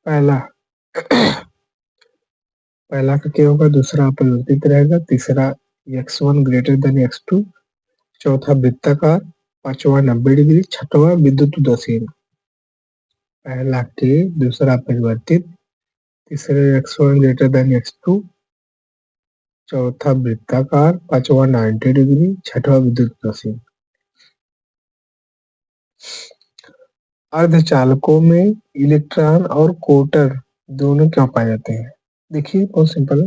पहला पहला का क्या होगा, दूसरा अपरिवर्तित रहेगा, तीसरा x1 ग्रेटर देन x2, चौथा वृत्ताकार, पांचवा 90 डिग्री, छठवा विद्युत उदासीन। पहला के, दूसरा अपरिवर्तित, तीसरे x1 ग्रेटर देन x2, चौथा वृत्ताकार, पांचवा 90 डिग्री, छठवा विद्युत उदासीन। अर्धचालकों में इलेक्ट्रॉन और कोटर दोनों क्यों पाए जाते हैं? देखिए बहुत सिंपल है।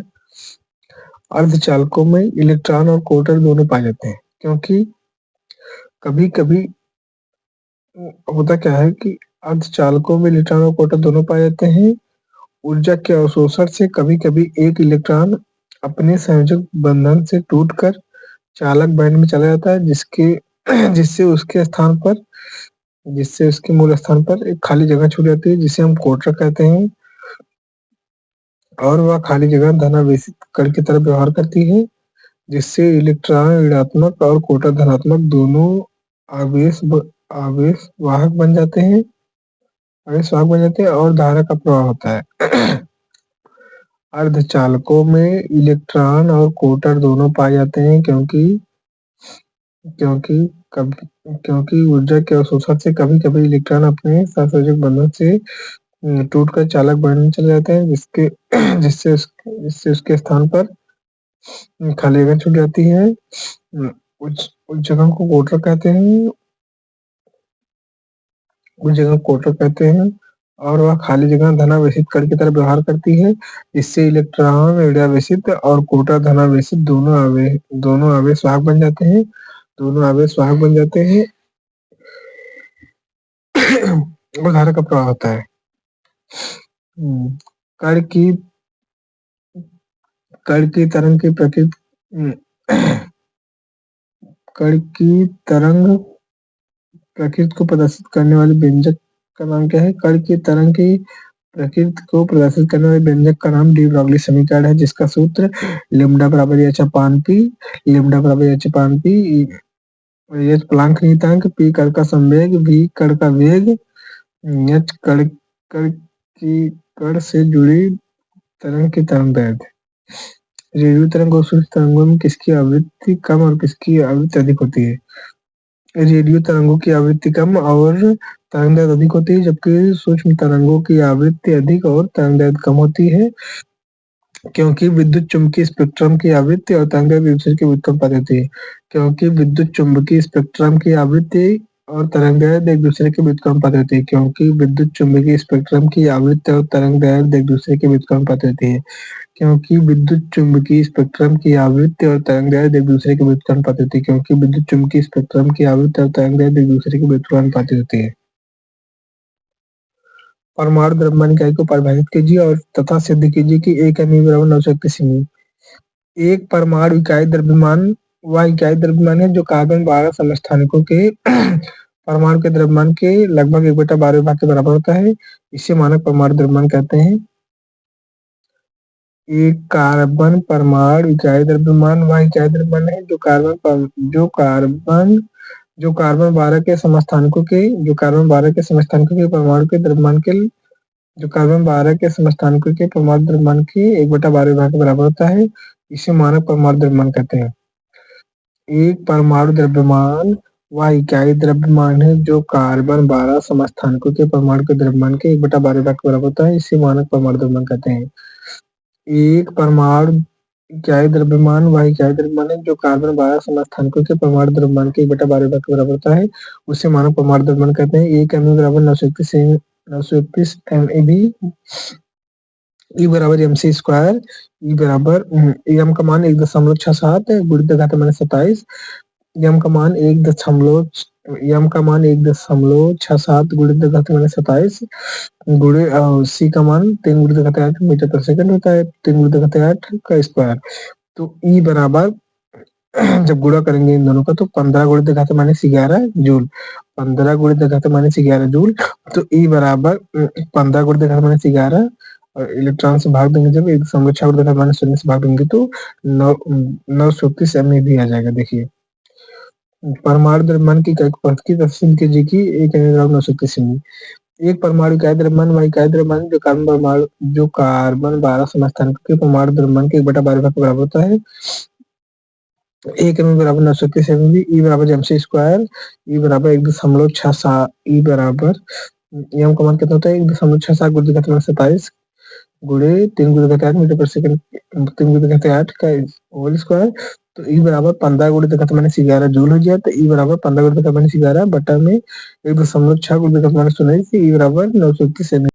अर्धचालकों में इलेक्ट्रॉन और कोटर दोनों पाए जाते हैं क्योंकि कभी कभी होता क्या है कि अर्धचालकों में इलेक्ट्रॉन और कोटर दोनों पाए जाते हैं। ऊर्जा के अवशोषण से कभी कभी एक इलेक्ट्रॉन अपने संयोजक बंधन से टूटकर चालक बैंड में चला जाता है, जिससे उसके स्थान पर जिससे उसके मूल स्थान पर एक खाली जगह छूट जाती है, जिसे हम कोटर कहते हैं, और वह खाली जगह धनावेशित कण की तरफ व्यवहार करती है, जिससे इलेक्ट्रॉन ऋणात्मक और कोटर धनात्मक दोनों आवेश वाहक बन जाते हैं और धारा का प्रवाह होता है। अर्धचालकों में इलेक्ट्रॉन और कोटर दोनों पाए जाते हैं क्योंकि क्योंकि क्योंकि ऊर्जा के अवशोषण से कभी कभी इलेक्ट्रॉन अपने सहसंयोजक बंधन से टूटकर चालक बनने चले जाते हैं, जिससे उसके स्थान पर खाली जगह छूट जाती है। उस जगह को कोटर कहते हैं और वह खाली जगह धनावेशित कण की तरफ व्यवहार करती है, इससे इलेक्ट्रॉन ऋणावेशित और कोटर धनावेशित दोनों आवेश वाहक बन जाते हैं और धारा का प्रवाह होता है। कण की तरंग की प्रकृति को प्रदर्शित करने वाले व्यंजक का नाम क्या है? कण की तरंग की प्रकृति को प्रदर्शित करने वाले व्यंजक का नाम डी ब्रॉगली समीकरण है, जिसका सूत्र लैम्डा बराबर h अपान पी, एच प्लांक नियतांक, पी कण का संवेग, वी कण का वेग, एच कण से जुड़ी तरंग की तरंगदैर्ध्य। रेडियो तरंग और सूक्ष्म तरंगों में किसकी आवृत्ति कम और किसकी आवृत्ति अधिक होती है? रेडियो तरंगों की आवृत्ति कम और तरंगदैर्ध्य अधिक होती है, जबकि सूक्ष्म तरंगों की आवृत्ति अधिक और तरंगदैर्ध्य कम होती है, क्योंकि विद्युत चुम्बकीय स्पेक्ट्रम की आवृत्ति और तरंगदैर्ध्य एक दूसरे के व्युत्क्रमानुपाती होती है। क्योंकि विद्युत चुम्बकीय स्पेक्ट्रम की आवृत्ति और तरंगदैर्ध्य एक दूसरे के व्युत्क्रमानुपाती होती है क्योंकि विद्युत चुम्बकीय स्पेक्ट्रम की आवृत्ति और तरंगदैर्ध्य एक दूसरे के व्युत्क्रमानुपाती होती है क्योंकि विद्युत चुम्बकीय स्पेक्ट्रम की आवृत्ति और तरंगदैर्ध्य एक दूसरे के व्युत्क्रमानुपाती होती है क्योंकि विद्युत चुम्बकीय स्पेक्ट्रम की आवृत्ति और तरंगदैर्ध्य एक दूसरे के व्युत्क्रमानुपाती होती है। परमाणु द्रव्यमान इकाई को परिभाषित कीजिए और तथा सिद्ध कीजिए कि एक एमई बराबर 931 सेमी। एक परमाणु इकाई द्रव्यमान वह इकाई द्रव्यमान है जो कार्बन 12 समस्थानिकों के परमाणु के द्रव्यमान के लगभग 1/12 भाग के बराबर होता है। इसे मानक परमाणु द्रव्यमान कहते हैं। एक कार्बन परमाणु इकाई द्रव्यमान वह इकाई द्रव्यमान है जो कार्बन 12 के समस्थानिकों के परमाणु के द्रव्यमान के जो कार्बन 12 के समस्थानिकों के परमाणु द्रव्यमान के 1/12 भाग के बराबर होता है। इसे मानक परमाणु द्रव्यमान कहते हैं। एक परमाणु द्रव्यमान वह इकाई द्रव्यमान है जो कार्बन 12 समस्थानिकों के परमाणु के द्रव्यमान के 1/12 भाग के बराबर होता है। इसे मानक परमाणु द्रव्यमान कहते हैं। एक परमाणु इकाई द्रव्यमान वह इकाई द्रव्यमान है जो कार्बन 12 समस्थानिकों के परमाणु द्रव्यमान के 1/12 भाग के बराबर होता है। उसे मानक परमाणु द्रव्यमान कहते हैं। एक एमई बराबर 931 एमईबी, ई बराबर mc स्क्वायर, ई बराबर एम का मान 1.67 गुणित घात माइनस 27, एम का मान 1.67 गुणित घात माइनस 27 गुणे सी का मान 3 गुणित घात 8 मीटर पर सेकंड होता है, 3 गुणित घात 8 का स्क्वायर। तो ई बराबर जब गुणा करेंगे इन दोनों का तो 15 गुणित घात माइनस 11 जूल, 15 गुणित घात माइनस 11 जूल। तो ई बराबर 15 गुणित घात माइनस 11 और इलेक्ट्रॉन से भाग देंगे जब 1.6 गुणित घात माइनस 0 से भाग देंगे तो 931 एमईबी आ जाएगा। देखिए परमाणु द्रव्यमान की इकाई की कीजिए कि 1 एमई बराबर 931 एमई। एक परमाणु इकाई द्रव्यमान वह इकाई द्रव्यमान जो कार्बन 12 समस्थानिकों के परमाणु द्रव्यमान के 1/12 भाग के बराबर होता है। एक एम बराबर 931 एमवी, ई बराबर एमसी स्क्वायर, ई बराबर 1.67, ई बराबर एम का मान कितना होता है 1.67 गुणा 10⁻27 गुणे 3 गुणा 10⁻8 मीटर पर सेकंड, 3 गुणा 10⁻8 का होल स्क्वायर। तो ई बराबर 15 गुणा 10⁻11 जूल हो गया। तो ई बराबर 15 गुणा 10⁻11 बटा में 1.6 गुणा 10⁻19, ई बराबर 931 एम।